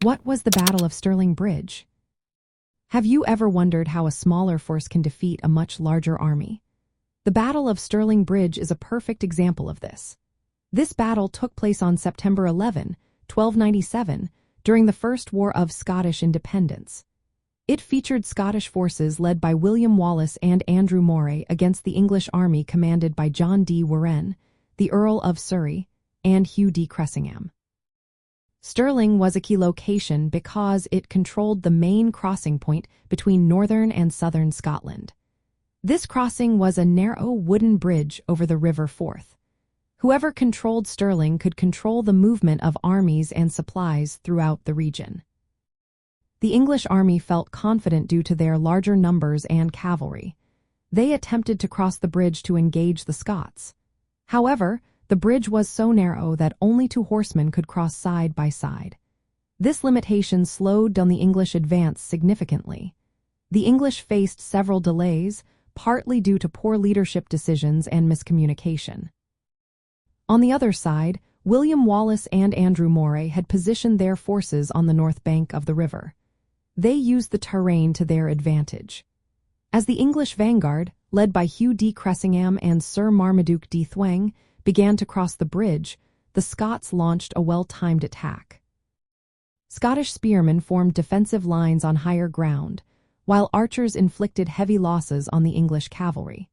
What was the Battle of Stirling Bridge? Have you ever wondered how a smaller force can defeat a much larger army? The Battle of Stirling Bridge is a perfect example of this. This battle took place on September 11, 1297, during the First War of Scottish Independence. It featured Scottish forces led by William Wallace and Andrew Moray against the English army commanded by John de Warenne, the Earl of Surrey, and Hugh de Cressingham. Stirling was a key location because it controlled the main crossing point between northern and southern Scotland. This crossing was a narrow wooden bridge over the River Forth. Whoever controlled Stirling could control the movement of armies and supplies throughout the region. The English army felt confident due to their larger numbers and cavalry. They attempted to cross the bridge to engage the Scots. However, the bridge was so narrow that only 2 horsemen could cross side by side. This limitation slowed down the English advance significantly. The English faced several delays, partly due to poor leadership decisions and miscommunication. On the other side, William Wallace and Andrew Moray had positioned their forces on the north bank of the river. They used the terrain to their advantage. As the English vanguard, led by Hugh de Cressingham and Sir Marmaduke de Thweng, began to cross the bridge, the Scots launched a well-timed attack. Scottish spearmen formed defensive lines on higher ground, while archers inflicted heavy losses on the English cavalry.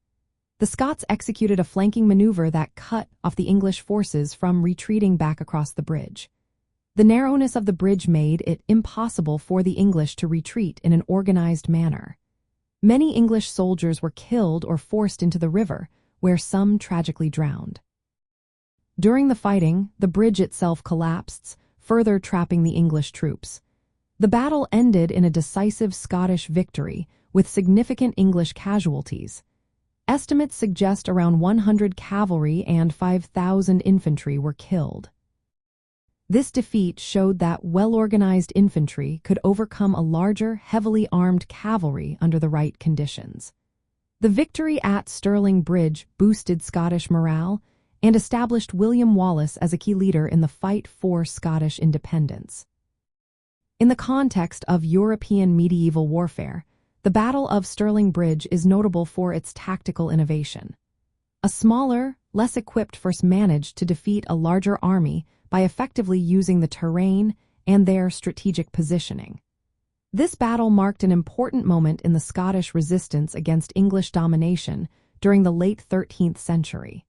The Scots executed a flanking maneuver that cut off the English forces from retreating back across the bridge. The narrowness of the bridge made it impossible for the English to retreat in an organized manner. Many English soldiers were killed or forced into the river, where some tragically drowned. During the fighting, the bridge itself collapsed, further trapping the English troops. The battle ended in a decisive Scottish victory, with significant English casualties. Estimates suggest around 100 cavalry and 5,000 infantry were killed. This defeat showed that well-organized infantry could overcome a larger, heavily armed cavalry under the right conditions. The victory at Stirling Bridge boosted Scottish morale and established William Wallace as a key leader in the fight for Scottish independence. In the context of European medieval warfare, the Battle of Stirling Bridge is notable for its tactical innovation. A smaller, less equipped force managed to defeat a larger army by effectively using the terrain and their strategic positioning. This battle marked an important moment in the Scottish resistance against English domination during the late 13th century.